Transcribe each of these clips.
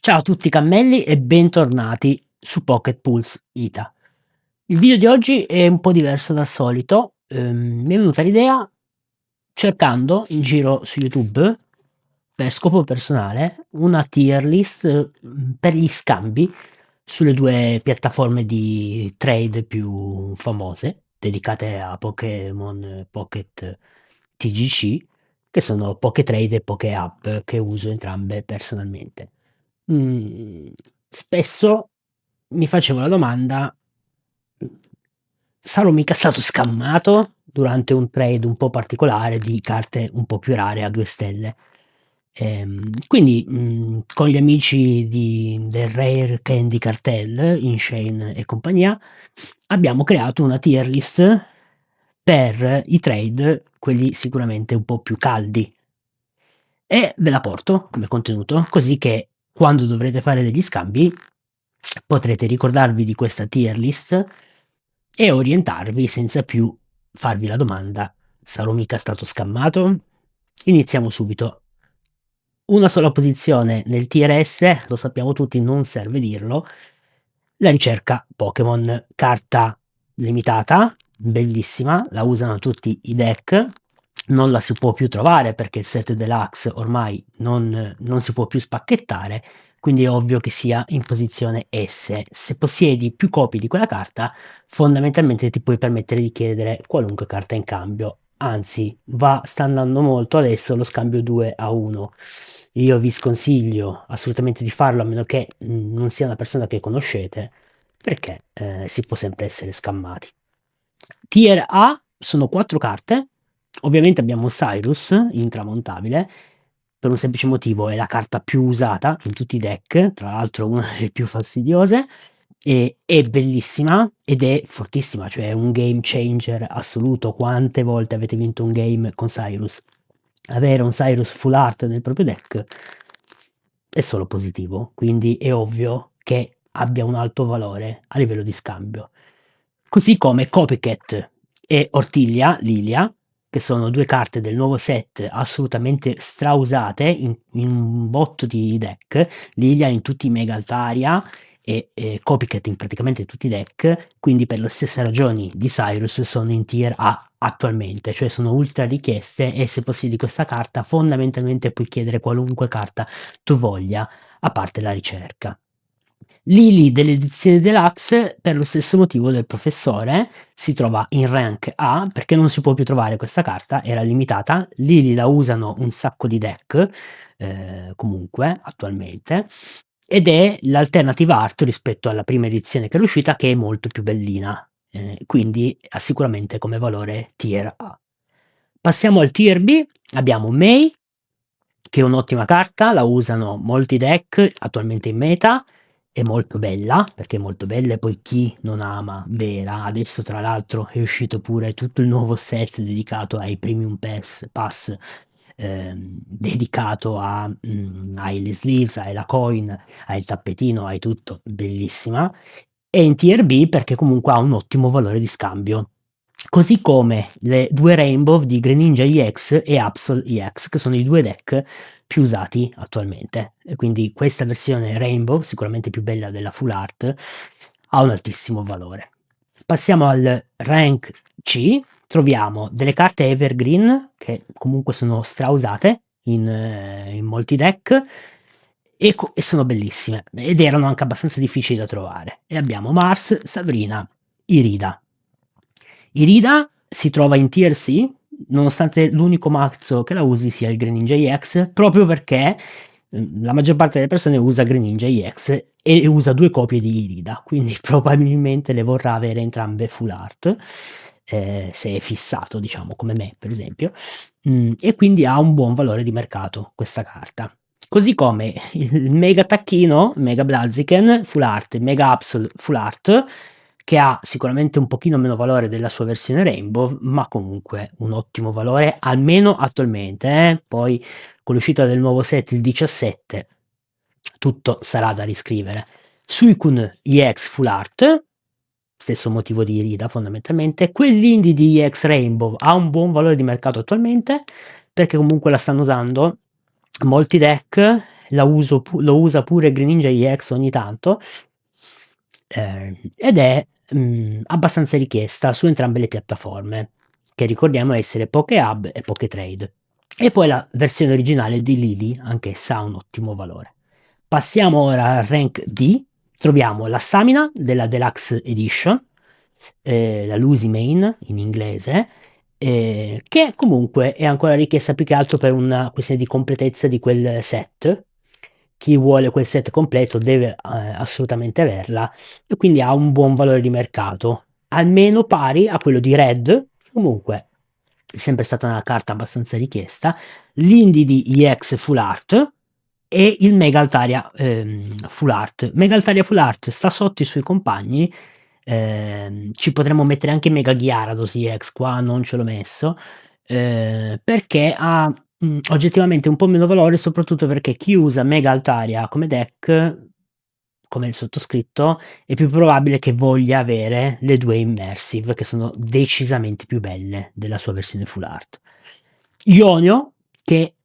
Ciao a tutti cammelli e bentornati su Pocket Pulse Ita. Il video di oggi è un po' diverso dal solito, mi è venuta l'idea cercando in giro su YouTube, per scopo personale, una tier list, per gli scambi sulle 2 piattaforme di trade più famose, dedicate a Pokémon Pocket TGC, che sono Pokétrade e Pokéapp, che uso entrambe personalmente. Spesso mi facevo la domanda: mhmm, sarò mica stato scammato durante un trade un po' particolare di carte un po' più rare a 2 stelle? Quindi, con gli amici del Rare Candy Cartel, Inshane e compagnia, abbiamo creato una tier list per i trade, quelli sicuramente un po' più caldi. E ve la porto come contenuto, così che quando dovrete fare degli scambi potrete ricordarvi di questa tier list e orientarvi senza più farvi la domanda: "Sarò mica stato scammato?" Iniziamo subito. Una sola posizione nel tier S, lo sappiamo tutti, non serve dirlo, la ricerca Pokémon, carta limitata, bellissima, la usano tutti i deck, non la si può più trovare perché il set deluxe ormai non si può più spacchettare, quindi è ovvio che sia in posizione S. Se possiedi più copie di quella carta, fondamentalmente ti puoi permettere di chiedere qualunque carta in cambio. Anzi, sta andando molto adesso lo scambio 2 a 1. Io vi sconsiglio assolutamente di farlo a meno che, non sia una persona che conoscete, perché, si può sempre essere scammati. Tier A sono 4 carte, ovviamente abbiamo Cyrus, intramontabile, per un semplice motivo: è la carta più usata in tutti i deck, tra l'altro una delle più fastidiose, è bellissima ed è fortissima, cioè è un game changer assoluto. Quante volte avete vinto un game con Cyrus? Avere un Cyrus full art nel proprio deck è solo positivo, quindi è ovvio che abbia un alto valore a livello di scambio. Così come Copycat e Ortilia, Lilia, che sono 2 carte del nuovo set assolutamente strausate in un botto di deck, Lilia in tutti i Mega Altaria e Copycat in praticamente tutti i deck, quindi per le stesse ragioni di Cyrus sono in tier A attualmente, cioè sono ultra richieste e se possiedi questa carta fondamentalmente puoi chiedere qualunque carta tu voglia, a parte la ricerca. Lily dell'edizione deluxe, per lo stesso motivo del professore, si trova in rank A perché non si può più trovare questa carta, era limitata. Lily la usano un sacco di deck, comunque attualmente, ed è l'alternative art rispetto alla prima edizione che era uscita, che è molto più bellina, quindi ha sicuramente come valore tier A. Passiamo al tier B, abbiamo Mei, che è un'ottima carta, la usano molti deck attualmente in meta, è molto bella, perché è molto bella e poi chi non ama Vera, adesso tra l'altro è uscito pure tutto il nuovo set dedicato ai premium pass, dedicato hai le sleeves, hai la coin, hai il tappetino, hai tutto, bellissima. E in tier B perché comunque ha un ottimo valore di scambio. Così come le 2 Rainbow di Greninja EX e Absol EX, che sono i 2 deck più usati attualmente. E quindi questa versione Rainbow, sicuramente più bella della full art, ha un altissimo valore. Passiamo al rank C, troviamo delle carte evergreen, che comunque sono strausate in molti deck e sono bellissime ed erano anche abbastanza difficili da trovare. E abbiamo Mars, Sabrina, Irida. Irida si trova in tier C, nonostante l'unico mazzo che la usi sia il Greninja EX, proprio perché la maggior parte delle persone usa Greninja EX e usa 2 copie di Irida, quindi probabilmente le vorrà avere entrambe full art, se è fissato diciamo come me per esempio, e quindi ha un buon valore di mercato questa carta. Così come il Mega Tacchino, Mega Blaziken full art, Mega Absol full art, che ha sicuramente un pochino meno valore della sua versione Rainbow, ma comunque un ottimo valore, almeno attualmente, poi con l'uscita del nuovo set il 17 tutto sarà da riscrivere. Suicune EX Full Art, stesso motivo di Irida fondamentalmente. Quell'indie di EX Rainbow ha un buon valore di mercato attualmente, perché comunque la stanno usando molti deck, lo usa pure Greninja EX ogni tanto, ed è, abbastanza richiesta su entrambe le piattaforme, che ricordiamo essere Pokehub e Pokétrade. E poi la versione originale di Lily, anch'essa ha un ottimo valore. Passiamo ora al rank D, troviamo la stamina della Deluxe Edition, la Lucy Main in inglese, che comunque è ancora richiesta più che altro per una questione di completezza di quel set. Chi vuole quel set completo deve assolutamente averla e quindi ha un buon valore di mercato, almeno pari a quello di Red, comunque è sempre stata una carta abbastanza richiesta, l'Indie di EX Full Art e il Mega Altaria Full Art. Mega Altaria Full Art sta sotto i suoi compagni, ci potremmo mettere anche Mega Gyarados EX, qua non ce l'ho messo, perché ha oggettivamente un po' meno valore, soprattutto perché chi usa Mega Altaria come deck, come il sottoscritto, è più probabile che voglia avere le 2 Immersive, che sono decisamente più belle della sua versione Full Art. Ionio, che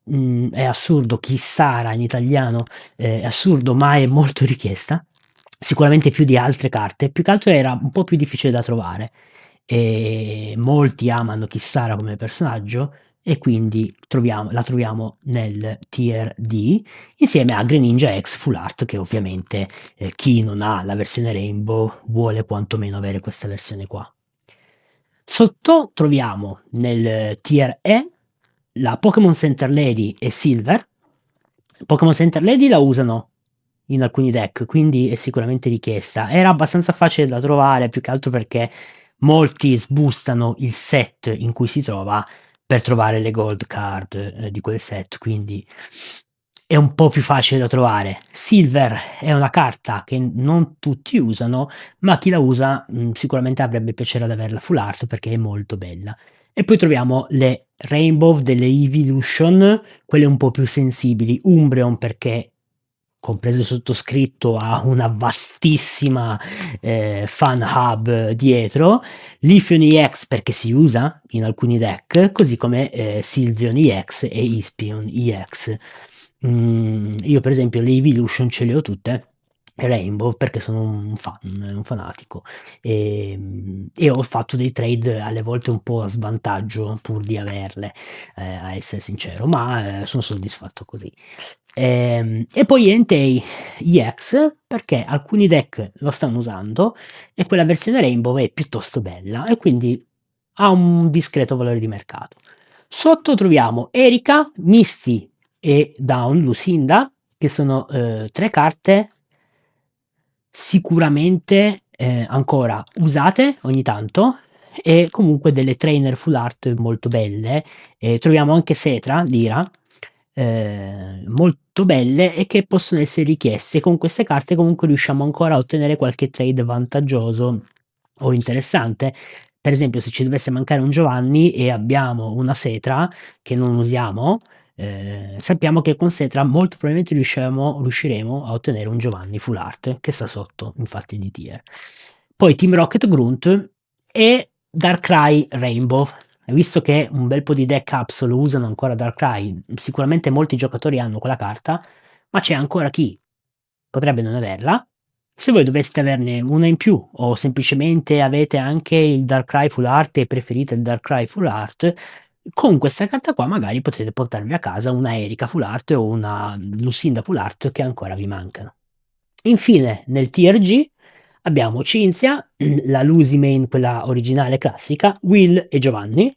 è assurdo, Kissara in italiano, è assurdo, ma è molto richiesta, sicuramente più di altre carte, più che altro era un po' più difficile da trovare. E molti amano Kissara come personaggio e quindi la troviamo nel tier D insieme a Greninja X Full Art, che ovviamente chi non ha la versione Rainbow vuole quantomeno avere questa versione qua. Sotto troviamo nel tier E la Pokémon Center Lady e Silver. Pokémon Center Lady la usano in alcuni deck, quindi è sicuramente richiesta. Era abbastanza facile da trovare, più che altro perché molti sboostano il set in cui si trova per trovare le gold card di quel set, quindi è un po' più facile da trovare. Silver è una carta che non tutti usano, ma chi la usa sicuramente avrebbe piacere ad averla full art perché è molto bella. E poi troviamo le Rainbow delle Evolution, quelle un po' più sensibili. Umbreon perché, compreso il sottoscritto, ha una vastissima fan hub dietro. Lithium EX perché si usa in alcuni deck, così come Sylveon EX e Ispion EX. Io per esempio le Evolution ce le ho tutte, Rainbow, perché sono un fanatico. E ho fatto dei trade alle volte un po' a svantaggio pur di averle, a essere sincero, ma sono soddisfatto così. E poi Entei EX perché alcuni deck lo stanno usando e quella versione Rainbow è piuttosto bella e quindi ha un discreto valore di mercato. Sotto troviamo Erika, Misty e Dawn Lucinda, che sono 3 carte sicuramente ancora usate ogni tanto e comunque delle trainer full art molto belle. Troviamo anche Cetra, Lira, molto belle e che possono essere richieste. Con queste carte comunque riusciamo ancora a ottenere qualche trade vantaggioso o interessante. Per esempio, se ci dovesse mancare un Giovanni e abbiamo una Cetra che non usiamo, sappiamo che con Cetra molto probabilmente riusciremo a ottenere un Giovanni full art che sta sotto infatti di tier. Poi Team Rocket Grunt e Darkrai Rainbow. Visto che un bel po' di deck ups lo usano ancora Darkrai, sicuramente molti giocatori hanno quella carta, ma c'è ancora chi potrebbe non averla. Se voi doveste averne una in più o semplicemente avete anche il Darkrai Full Art e preferite il Darkrai Full Art, con questa carta qua magari potete portarvi a casa una Erika Full Art o una Lucinda Full Art che ancora vi mancano. Infine nel tier G abbiamo Cinzia, la Lucy Main, quella originale classica, Will e Giovanni,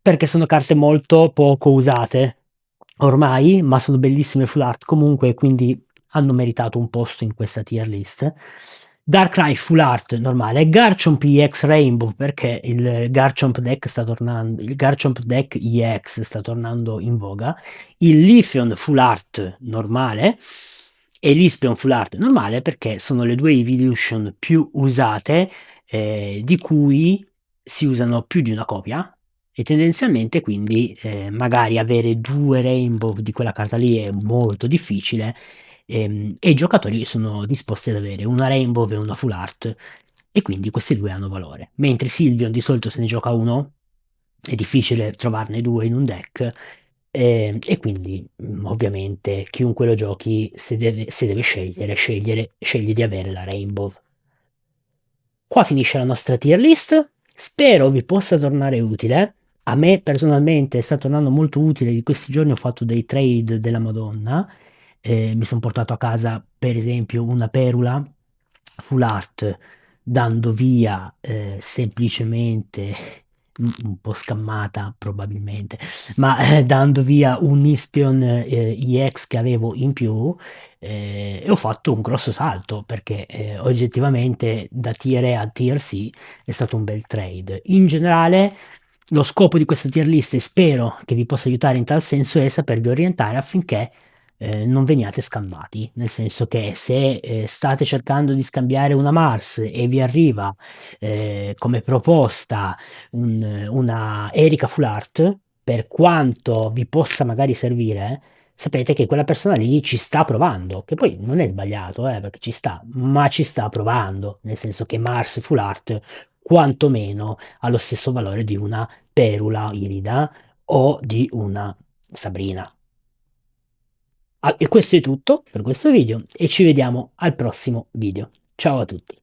perché sono carte molto poco usate ormai, ma sono bellissime full art comunque, quindi hanno meritato un posto in questa tier list. Darkrai full art normale, Garchomp EX Rainbow perché il Garchomp deck EX sta tornando in voga, il Leafeon full art normale e l'Ispion full art normale perché sono le 2 evolution più usate, di cui si usano più di una copia e tendenzialmente quindi magari avere 2 Rainbow di quella carta lì è molto difficile, e i giocatori sono disposti ad avere una Rainbow e una full art e quindi questi 2 hanno valore. Mentre Sylveon di solito se ne gioca 1, è difficile trovarne 2 in un deck E quindi, ovviamente chiunque lo giochi se deve sceglie di avere la Rainbow. Qua finisce la nostra tier list, spero vi possa tornare utile. A me personalmente sta tornando molto utile, di questi giorni ho fatto dei trade della Madonna, mi son portato a casa per esempio una Perula full art, dando via, semplicemente un po' scammata probabilmente, ma, dando via un Ispion, EX che avevo in più, e ho fatto un grosso salto perché, oggettivamente da tier E a tier C è stato un bel trade. In generale lo scopo di questa tier list, e spero che vi possa aiutare in tal senso, è sapervi orientare affinché, non veniate scammati. Nel senso che se, state cercando di scambiare una Mars e vi arriva, come proposta una Erika Full Art, per quanto vi possa magari servire, sapete che quella persona lì ci sta provando, che poi non è sbagliato, perché ci sta, ma ci sta provando, nel senso che Mars Full Art quantomeno ha lo stesso valore di una Perula irida o di una Sabrina. E questo è tutto per questo video e ci vediamo al prossimo video. Ciao a tutti.